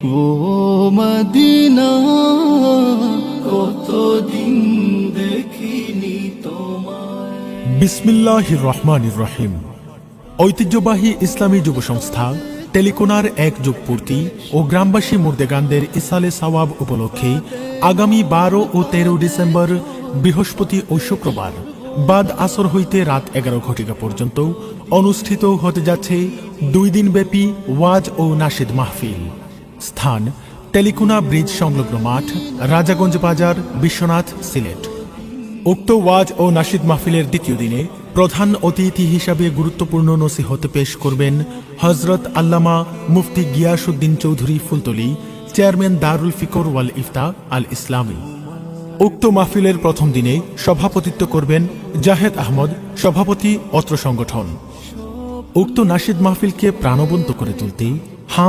ও Medina, কতদিন দেখিনি তোমায়। বিসমিল্লাহির রহমানির রহিম। ঐতিহ্যবাহী ইসলামী যুব সংস্থা টেলিকোনার এক যুগ পূর্তি ও গ্রামবাসী মুর্দেগানদের ইসালে সওয়াব উপলক্ষে আগামী 12 ও 13 ডিসেম্বর বৃহস্পতি ও শুক্রবার বাদ আসর হইতে রাত 11 ঘটিকা পর্যন্ত অনুষ্ঠিত হতে যাচ্ছে 2 দিনব্যাপী ওয়াজ ও নাশিদ মাহফিল। স্থান টেলিকোনা ব্রিজ সংলগ্ন মাঠ, রাজাগঞ্জ বাজার, বিশ্বনাথ, সিলেট। উক্ত ওয়াজ ও নাশিদ মাহফিলের দ্বিতীয় দিনে প্রধান অতিথি হিসাবে গুরুত্বপূর্ণ নসিহত পেশ করবেন হযরত আল্লামা মুফতি গিয়াসউদ্দিন চৌধুরী ফুলতলী, চেয়ারম্যান দারুল ফিকর ওয়াল ইফতা আল ইসলামী। উক্ত মাহফিলের প্রথম দিনে সভাপতিত্ব করবেন জাহেদ আহমদ, সভাপতি অত্র সংগঠন। উক্ত নাশিদ মাহফিলকে প্রাণবন্ত করে তুলতে হাম